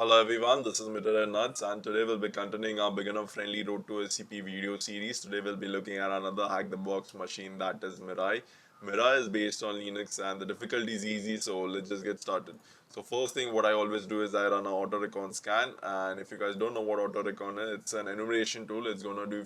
Hello everyone, this is Mirai Nuts and today we'll be continuing our beginner friendly road to OSCP video series. Today we'll be looking at another hack the box machine, that is Mirai. Mirai is based on Linux and the difficulty is easy, so let's just get started. So first thing what I always do is I run an auto recon scan, and if you guys don't know what auto recon is, it's an enumeration tool. It's gonna do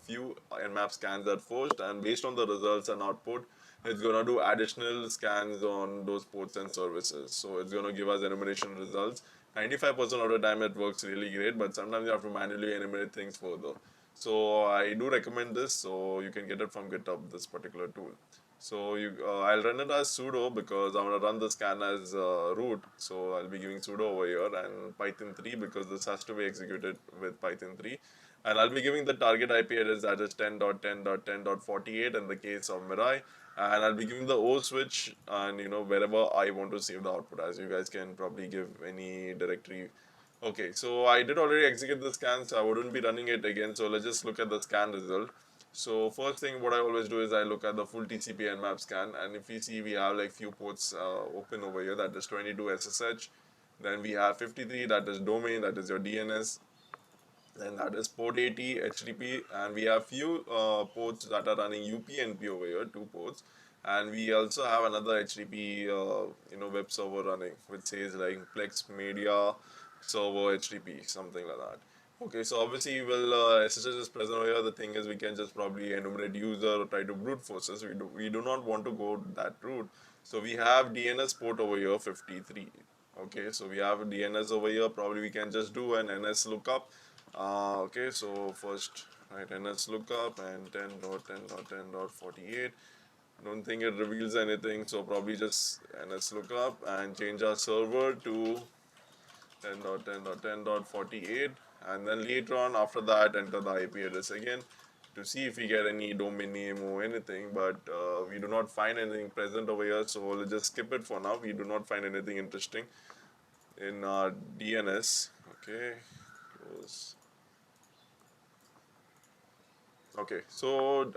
few nmap scans at first, and based on the results and output it's gonna do additional scans on those ports and services. So it's gonna give us enumeration results. 95% of the time it works really great, but sometimes you have to manually enumerate things further. So I do recommend this, so you can get it from GitHub, this particular tool. So I'll run it as sudo because I'm gonna run the scan as root. So I'll be giving sudo over here and Python 3 because this has to be executed with Python 3. And I'll be giving the target IP address, that is 10.10.10.48 in the case of Mirai, and I'll be giving the O switch and wherever I want to save the output, as you guys can probably give any directory. Okay, so I did already execute the scan, so I wouldn't be running it again. So let's just look at the scan result. So first thing what I always do is I look at the full TCP nmap scan, and if you see we have like few ports open over here, that is 22 SSH, then we have 53, that is domain, that is your DNS, then that is port 80 HTTP, and we have few ports that are running UPnP over here, two ports, and we also have another HTTP web server running which says like Plex Media Server HTTP, something like that. Okay, so obviously well SSH is present over here. The thing is we can just probably enumerate user or try to brute force us. We do not want to go that route. So we have DNS port over here 53. Okay, so we have DNS over here. Probably we can just do an NS lookup. Okay, so first right NS lookup and 10.10.10.48. Don't think it reveals anything, so probably just NS lookup and change our server to 10.10.10.48, and then later on after that enter the IP address again to see if we get any domain name or anything, but we do not find anything present over here, so we'll just skip it for now. We do not find anything interesting in our DNS. Okay, close. Okay, so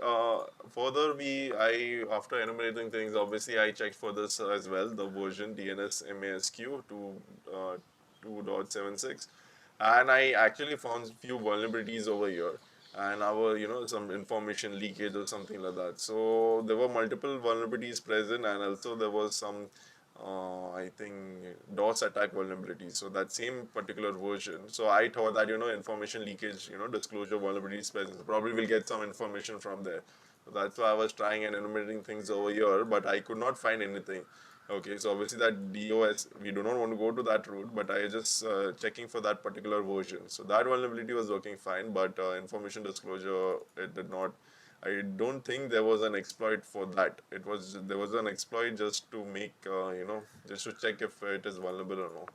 further I after enumerating things, obviously I checked for this as well, the version DNS MASQ 2.76, and I actually found few vulnerabilities over here, and our some information leakage or something like that. So there were multiple vulnerabilities present, and also there was some I think DOS attack vulnerability. So that same particular version. So I thought that information leakage, disclosure vulnerabilities present. So probably we'll get some information from there. So that's why I was trying and enumerating things over here, but I could not find anything. Okay, so obviously that DOS, we do not want to go to that route, but I just checking for that particular version. So that vulnerability was working fine, but information disclosure, it did not. I don't think there was an exploit for that. There was an exploit just to make just to check if it is vulnerable or no.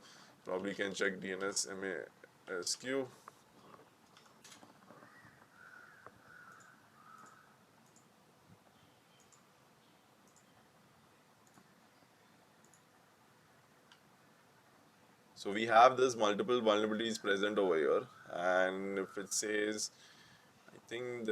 Probably can check DNS MASQ. So we have this multiple vulnerabilities present over here, and if it says, I think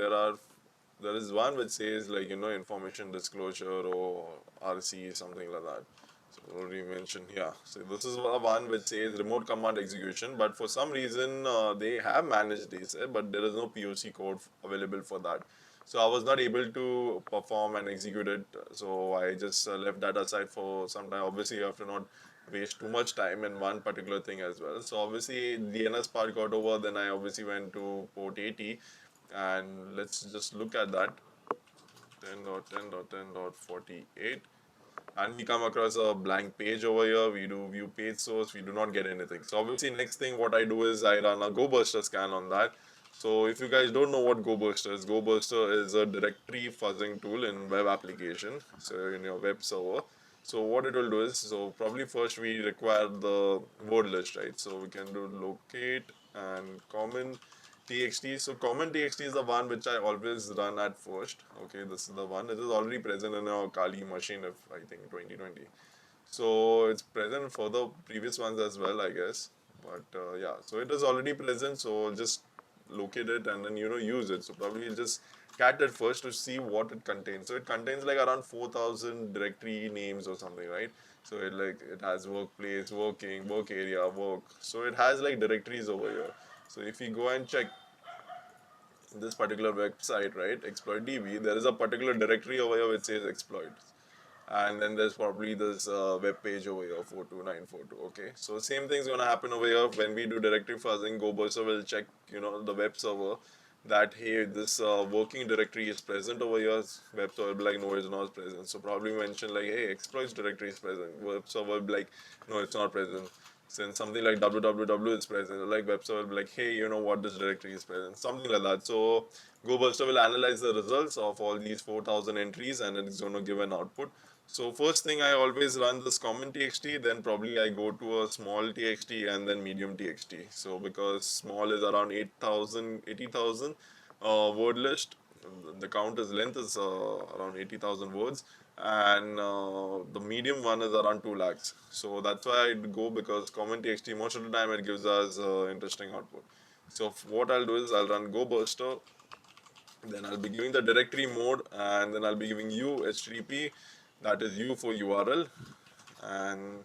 there is one which says like information disclosure or RC, something like that. So already mentioned here. So this is one which says remote command execution, but for some reason they have managed this, but there is no POC code available for that. So I was not able to perform and execute it. So I just left that aside for some time. Obviously, you have to not waste too much time in one particular thing as well. So obviously, DNS part got over. Then I obviously went to port 80, and let's just look at that 10.10.10.48, and we come across a blank page over here. We do view page source, we do not get anything. So obviously next thing what I do is I run a GoBuster scan on that. So if you guys don't know what GoBuster is a directory fuzzing tool in web application, so in your web server. So what it will do is, so probably first we require the word list, right? So we can do locate and common txt. So common txt is the one which I always run at first. Okay, this is the one. It is already present in our Kali machine, if I think 2020. So it's present for the previous ones as well, I guess. But yeah, so it is already present. So just locate it and then use it. So probably you'll just cat it first to see what it contains. So it contains like around 4,000 directory names or something, right? So it has workplace, working, work area, work. So it has like directories over here. So if you go and check this particular website, right, exploit DB, there is a particular directory over here which says exploits, and then there's probably this web page over here 42942. Okay, so same thing's gonna happen over here when we do directory fuzzing. GoBurster will check, the web server, that hey, this working directory is present over here. Web server will be like, no, it's not present. So probably mention like, hey, exploits directory is present. Web server will be like, no, it's not present. Since something like www is present, like web server will be like, hey, you know what, this directory is present, something like that. So GoBurster will analyze the results of all these 4,000 entries, and it's going to give an output. So first thing, I always run this common txt, then probably I go to a small txt and then medium txt. So because small is around 8,000, 80,000 word list, the count is length is around 80,000 words, and the medium one is around 2 lakhs. So that's why I go, because common txt most of the time it gives us interesting output. So what I'll do is I'll run GoBurster, then I'll be giving the directory mode, and then I'll be giving u http, that is u for URL, and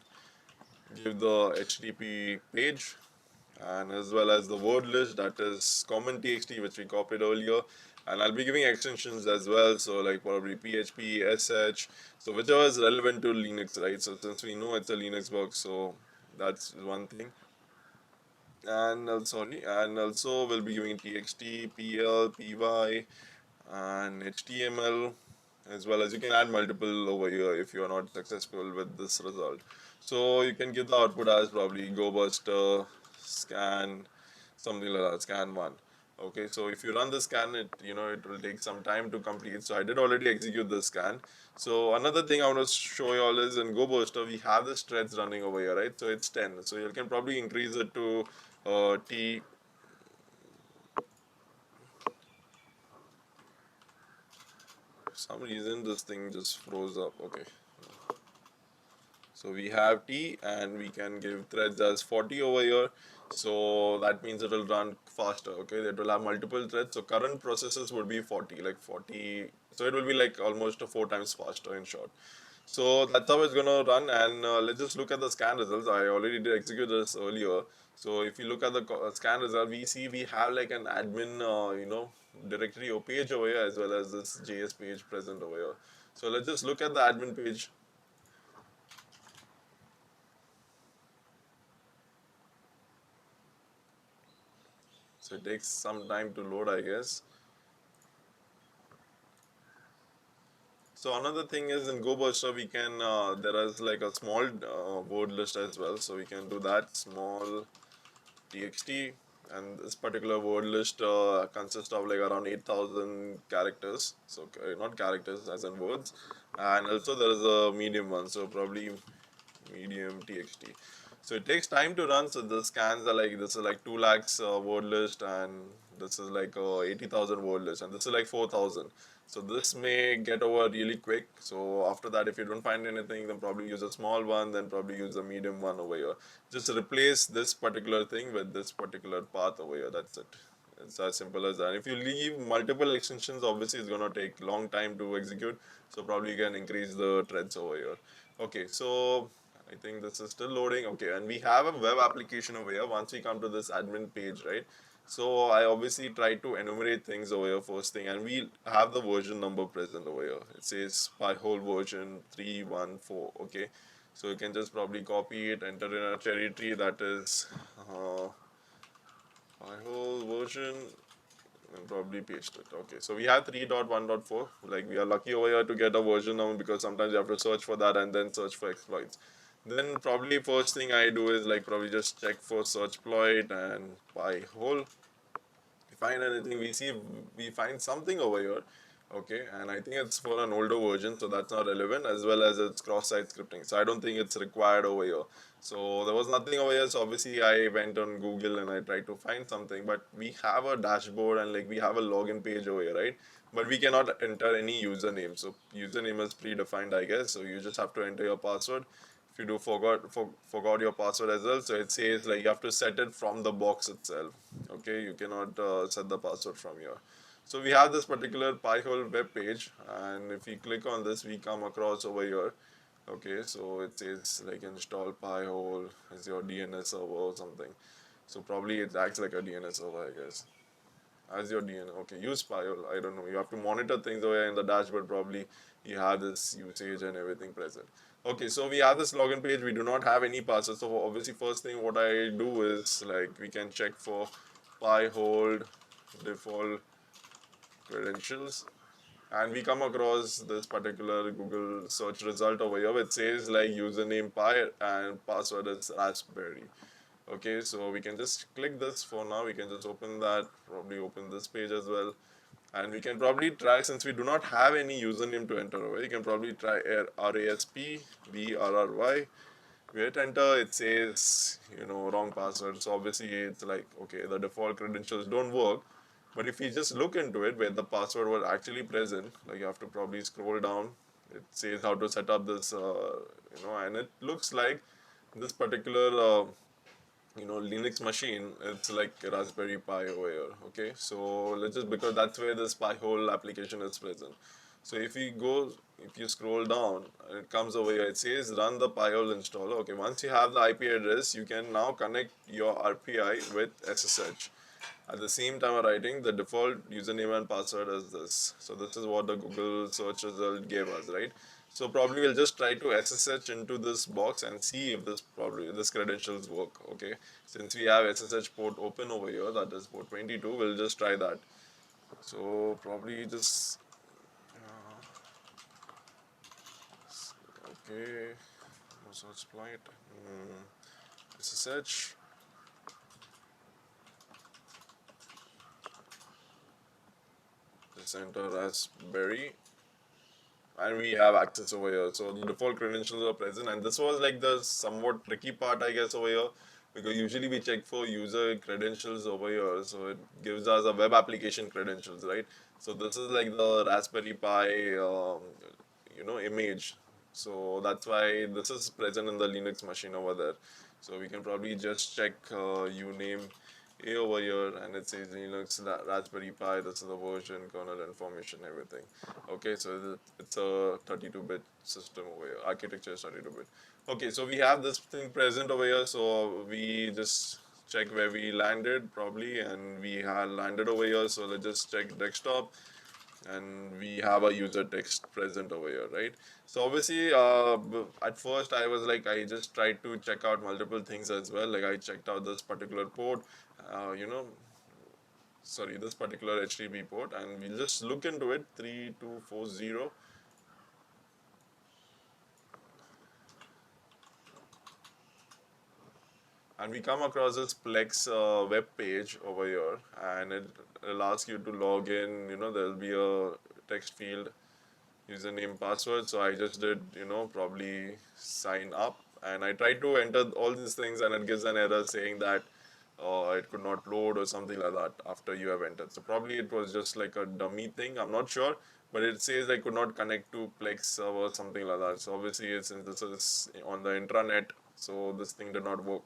give the http page, and as well as the word list, that is common txt which we copied earlier, and I'll be giving extensions as well, so like probably php, sh, so whichever is relevant to Linux, right? So since we know it's a Linux box, so that's one thing. And also we'll be giving txt, pl, py, and html, as well as you can add multiple over here if you are not successful with this result. So you can give the output as probably GoBuster scan, something like that, scan one. Okay, so if you run the scan, it will take some time to complete. So I did already execute the scan. So another thing I want to show you all is in GoBuster we have the threads running over here, right? So it's 10. So you can probably increase it to t. For some reason this thing just froze up. Okay. So we have T, and we can give threads as 40 over here. So that means it will run faster. Okay, it will have multiple threads. So current processes would be 40, like 40. So it will be like almost 4 times faster in short. So that's how it's gonna run. And let's just look at the scan results. I already did execute this earlier. So if you look at the scan result, we see we have like an admin, directory or page over here, as well as this JS page present over here. So let's just look at the admin page. So it takes some time to load, I guess. So another thing is in GoBurster we can, there is like a small word list as well. So we can do that, small txt, and this particular word list consists of like around 8,000 characters. So not characters as in words. And also there is a medium one, so probably medium txt. So it takes time to run. So the scans are like, this is like 2 lakhs word list, and this is like 80,000 word list, and this is like 4,000. So this may get over really quick. So after that, if you don't find anything, then probably use a small one, then probably use a medium one over here. Just replace this particular thing with this particular path over here. That's it. It's as simple as that. If you leave multiple extensions, obviously it's gonna take long time to execute. So probably you can increase the threads over here. Okay, so I think this is still loading. Okay, and we have a web application over here. Once we come to this admin page, right? So I obviously try to enumerate things over here first thing, and we have the version number present over here. It says Pi-hole version 314. Okay, so you can just probably copy it, enter in a territory that is Pi-hole version, and probably paste it. Okay, so we have 3.1.4. Like, we are lucky over here to get a version number, because sometimes you have to search for that and then search for exploits. Then probably first thing I do is like probably just check for search exploit and Pi-hole. We find anything, we find something over here. Okay, and I think it's for an older version, so that's not relevant, as well as it's cross-site scripting, so I don't think it's required over here. So there was nothing over here, so obviously I went on Google and I tried to find something. But we have a dashboard, and like we have a login page over here, right? But we cannot enter any username. So username is predefined, I guess, so you just have to enter your password. If you do forgot your password as well, so it says like you have to set it from the box itself. Okay, you cannot set the password from here. So we have this particular Pi-hole web page, and if we click on this, we come across over here. Okay, so it says like install Pi-hole as your DNS server or something. So probably it acts like a DNS server, I guess. As your DNS, okay, use Pi-hole. I don't know. You have to monitor things over here in the dashboard. Probably you have this usage and everything present. Okay, so we have this login page. We do not have any password. So obviously, first thing what I do is like we can check for Pi-hole default credentials, and we come across this particular Google search result over here which says like username Pi and password is Raspberry. Okay, so we can just click this for now. We can just open that, probably open this page as well, and we can probably try, since we do not have any username to enter over, you can probably try RASPBRRY. We hit enter, it says, wrong password. So obviously it's like, okay, the default credentials don't work. But if you just look into it where the password was actually present, like you have to probably scroll down, it says how to set up this, and it looks like this particular, Linux machine, it's like a Raspberry Pi over here. Okay, so let's just, because that's where this Pi whole application is present. So if you scroll down, it comes over here, it says run the Pi-hole installer. Okay, once you have the IP address, you can now connect your RPI with SSH. At the same time of writing, the default username and password is this. So this is what the Google search result gave us, right? So probably we'll just try to SSH into this box and see if this credentials work. Okay, since we have SSH port open over here, that is port 22. We'll just try that. So probably just okay. So exploit SSH. Just enter Raspberry, and we have access over here. So the default credentials are present, and this was like the somewhat tricky part, I guess, over here, because usually we check for user credentials over here, so it gives us a web application credentials, right? So this is like the Raspberry Pi, image. So that's why this is present in the Linux machine over there. So we can probably just check uname A over here, and it says Linux Raspberry Pi. This is the version, kernel information, everything. Okay, so it's a 32-bit system over here. Architecture is 32-bit. Okay, so we have this thing present over here. So we just check where we landed probably, and we had landed over here. So let's just check desktop, and we have a user text present over here, right? So obviously, at first I was like, I just tried to check out multiple things as well. Like I checked out this particular port, uh, you know, sorry, this particular HTTP port, and we'll just look into it, 3240. And we come across this Plex web page over here, and it'll ask you to log in. There'll be a text field, username, password. So I just did, probably sign up, and I tried to enter all these things, and it gives an error saying that it could not load or something like that after you have entered. So probably it was just like a dummy thing. I'm not sure, but it says I could not connect to Plex server or something like that. So obviously, since this is on the intranet, so this thing did not work.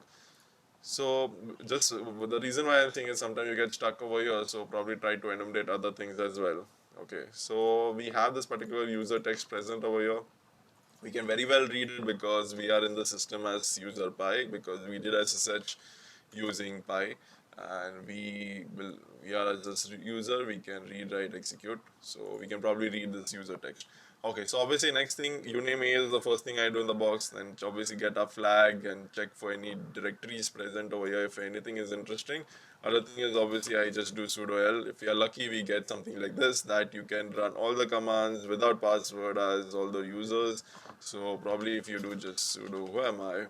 So just the reason why I'm saying is sometimes you get stuck over here, so probably try to enumerate other things as well. Okay, so we have this particular user text present over here. We can very well read it because we are in the system as user Pi, because we did SSH using Pi, and we are as this user, we can read, write, execute. So we can probably read this user text. Okay, so obviously next thing, uname A is the first thing I do in the box. Then obviously get a flag and check for any directories present over here if anything is interesting. Other thing is obviously I just do sudo l. If you are lucky, we get something like this, that you can run all the commands without password as all the users. So probably if you do just sudo who am I,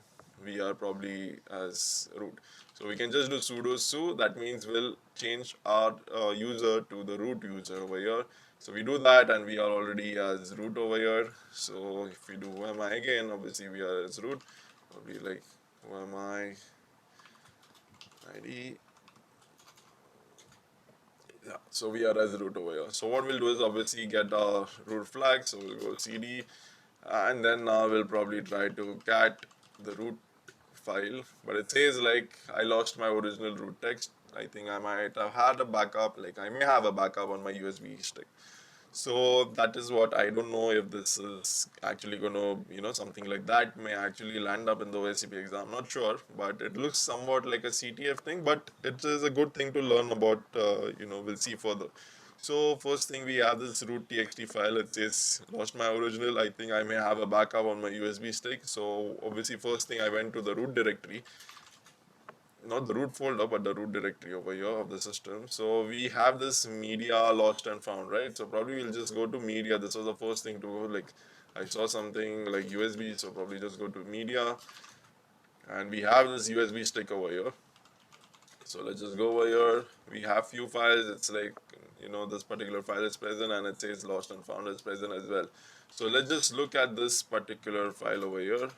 we are probably as root. So we can just do sudo su. That means we'll change our user to the root user over here. So we do that, and we are already as root over here. So if we do who am I again, obviously we are as root. Probably like who am I ID. Yeah, so we are as root over here. So what we'll do is obviously get our root flag. So we'll go cd, and then now we'll probably try to cat the root file, but it says like I lost my original root text. I think I might have had a backup, like I may have a backup on my USB stick. So that is what I don't know if this is actually going to, something like that may actually land up in the OSCP exam. Not sure, but it looks somewhat like a CTF thing, but it is a good thing to learn about, we'll see further. So first thing we have this root.txt file. It says lost my original. I think I may have a backup on my USB stick. So obviously first thing I went to the root directory, not the root folder, but the root directory over here of the system. So we have this media lost and found, right? So probably we'll just go to media. This was the first thing to go. Like I saw something like USB, so probably just go to media, and we have this USB stick over here. So let's just go over here. We have few files. It's like, this particular file is present, and it says lost and found is present as well. So let's just look at this particular file over here.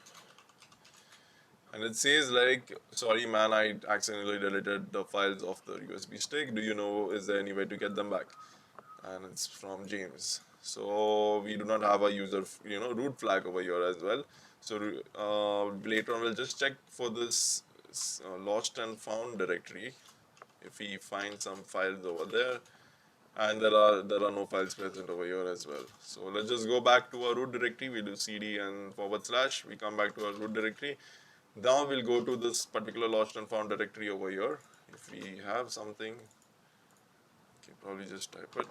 And it says like, sorry man, I accidentally deleted the files of the USB stick. Do you know, is there any way to get them back? And it's from James. So we do not have a user, root flag over here as well. So later on we'll just check for this lost and found directory. If we find some files over there, and there are no files present over here as well. So let's just go back to our root directory. We do cd and // we come back to our root directory. Now we'll go to this particular lost and found directory over here. If we have something, okay, probably just type it.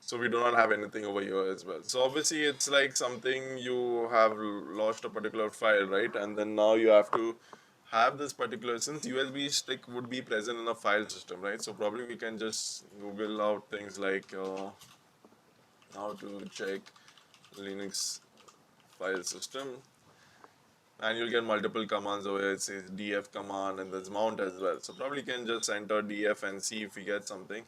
So we do not have anything over here as well. So obviously it's like something, you have lost a particular file, right? And then now you have to have this particular, since USB stick would be present in a file system, right? So probably we can just Google out things like how to check Linux file system, and you'll get multiple commands over here. It says df command, and there's mount as well. So probably you can just enter df and see if we get something.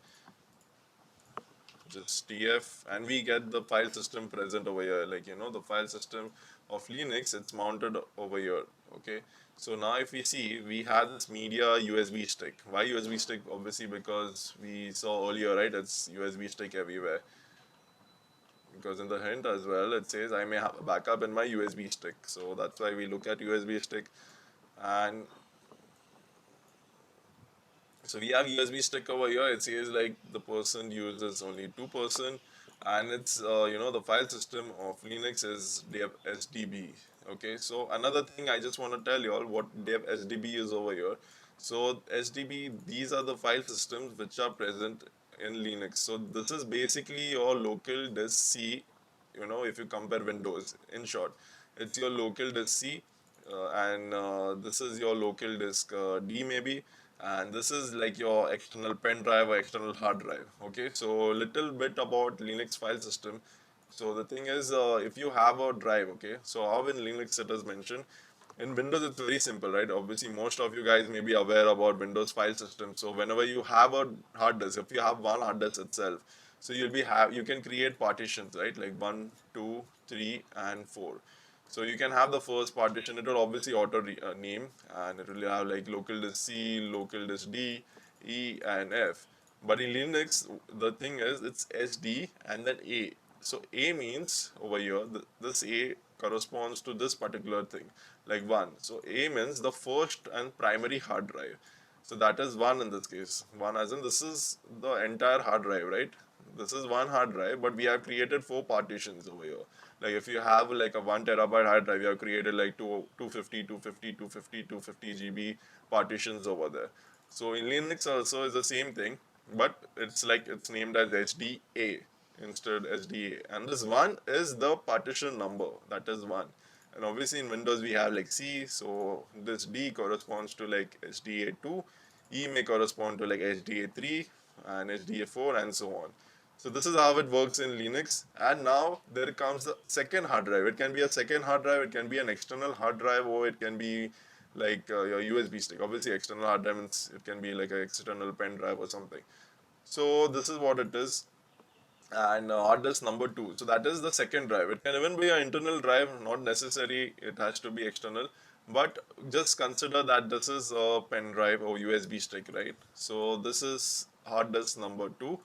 Just df, and we get the file system present over here. Like, the file system of Linux, it's mounted over here. Okay, so now if we see, we have this media USB stick. Why USB stick? Obviously because we saw earlier, right? It's USB stick everywhere. Because in the hint as well, it says I may have a backup in my USB stick. So that's why we look at USB stick. And so we have USB stick over here. It says like the person uses only 2%, and it's the file system of Linux is dev SDB. Okay, so another thing I just want to tell you all what dev SDB is over here. So SDB, these are the file systems which are present in Linux. So this is basically your local disk C. If you compare Windows, in short, it's your local disk C, and this is your local disk D maybe, and this is like your external pen drive or external hard drive. Okay, so little bit about Linux file system. So the thing is, if you have a drive, okay, so how in Linux it is mentioned. In Windows it's very simple, right? Obviously most of you guys may be aware about Windows file system. So whenever you have a hard disk, if you have one hard disk itself, so you can create partitions, right? Like 1, 2, 3 and 4. So you can have the first partition. It will obviously auto name, and it will have like local disk C, local disk D, E and F. But in Linux, the thing is it's SD and then A. So A means over here, this A corresponds to this particular thing, like 1. So A means the first and primary hard drive. So that is 1 in this case. 1 as in this is the entire hard drive, right? This is one hard drive, but we have created 4 partitions over here. Like if you have like a 1 terabyte hard drive, you have created like 250 GB partitions over there. So in Linux also is the same thing, but it's like it's named as HDA instead SDA. And this 1 is the partition number, that is 1. And obviously in Windows we have like C, so this D corresponds to like HDA2, E may correspond to like HDA3 and HDA4 and so on. So this is how it works in Linux. And now there comes the second hard drive. It can be a second hard drive, it can be an external hard drive, or it can be like your USB stick. Obviously external hard drive means it can be like an external pen drive or something. So this is what it is. And hard disk number 2, so that is the second drive. It can even be an internal drive, not necessary it has to be external, but just consider that this is a pen drive or USB stick, right? So this is hard disk number 2,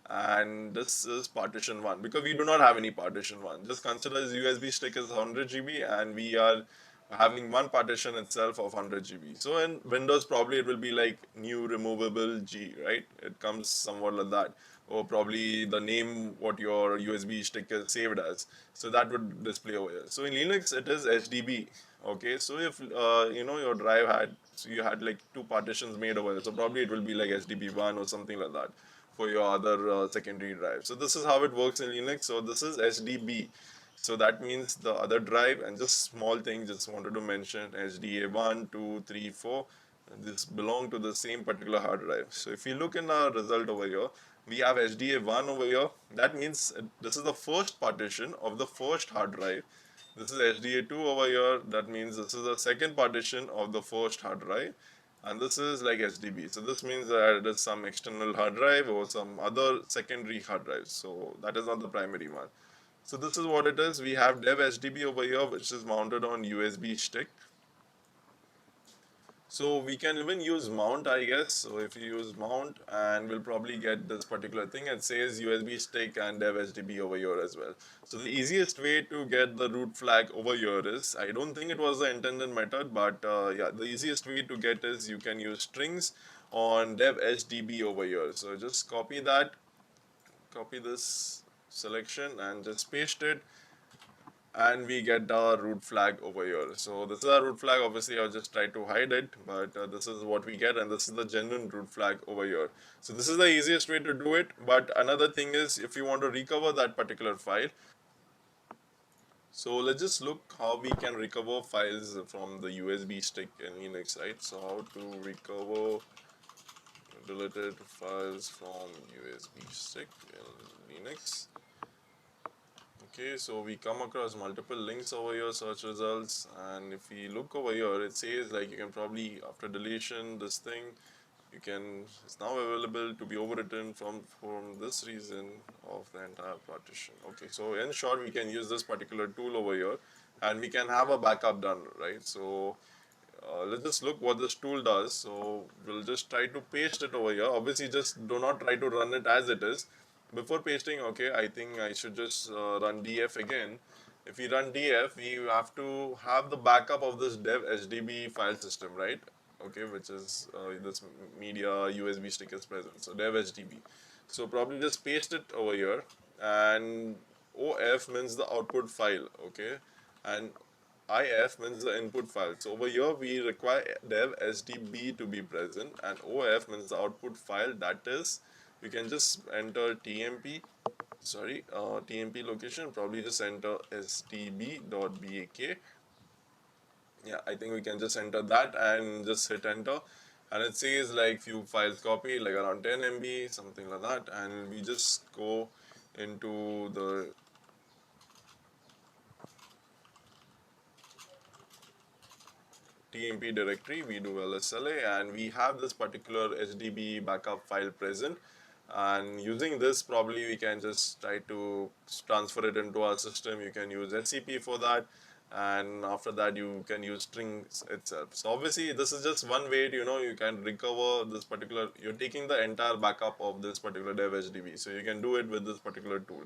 and this is partition 1, because we do not have any partition 1. Just consider this USB stick is 100 GB, and we are having one partition itself of 100 GB. So in Windows, probably it will be like new removable G, right? It comes somewhat like that, or probably the name what your USB stick is saved as. So that would display over here. So in Linux, it is HDB. Okay, so if your drive had, so you had like two partitions made over here, so probably it will be like HDB1 or something like that for your other secondary drive. So this is how it works in Linux. So this is HDB. So that means the other drive, and just small thing, just wanted to mention HDA 1, 2, 3, 4. This belong to the same particular hard drive. So if you look in our result over here, we have HDA 1 over here. That means this is the first partition of the first hard drive. This is HDA 2 over here. That means this is the second partition of the first hard drive. And this is like HDB. So this means that it is some external hard drive or some other secondary hard drive. So that is not the primary one. So this is what it is. We have dev HDB over here, which is mounted on USB stick. So we can even use mount, I guess. So if you use mount, and we'll probably get this particular thing. It says USB stick and dev HDB over here as well. So the easiest way to get the root flag over here is, I don't think it was the intended method, but yeah, the easiest way to get is you can use strings on dev HDB over here. So just copy that, copy this selection and just paste it, and we get our root flag over here. So this is our root flag. Obviously I'll just try to hide it, but this is what we get, and this is the genuine root flag over here. So this is the easiest way to do it. But another thing is, if you want to recover that particular file, so let's just look how we can recover files from the USB stick in Linux, right? So how to recover deleted files from USB stick in Linux. Okay, so we come across multiple links over here, search results, and if we look over here, it says like you can probably, after deletion, this thing, you can, it's now available to be overwritten from this reason of the entire partition. Okay, so in short, we can use this particular tool over here, and we can have a backup done, right? So let's just look what this tool does. So we'll just try to paste it over here. Obviously, just do not try to run it as it is. Before pasting, okay, I think I should just run df again. If we run df, we have to have the backup of this dev HDB file system, right? Okay, which is this media USB stick is present. So dev HDB. So probably just paste it over here, and OF means the output file, okay, and IF means the input file. So over here we require dev HDB to be present, and OF means the output file. That is, you can just enter TMP, TMP location, probably just enter sdb.bak. Yeah, I think we can just enter that and just hit enter, and it says like few files copied, like around 10 MB, something like that, and we just go into the TMP directory, we do LSLA, and we have this particular HDB backup file present, and using this probably we can just try to transfer it into our system. You can use SCP for that, and after that you can use strings itself. So obviously this is just one way to, you can recover this particular, you're taking the entire backup of this particular dev HDB, so you can do it with this particular tool.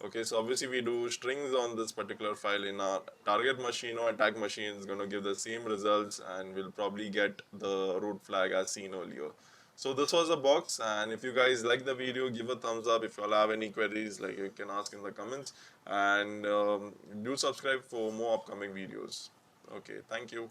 Okay, so obviously we do strings on this particular file in our target machine or attack machine is going to give the same results, and we'll probably get the root flag as seen earlier. So this was the box, and if you guys like the video, give a thumbs up. If you all have any queries, like, you can ask in the comments, and do subscribe for more upcoming videos. Okay, thank you.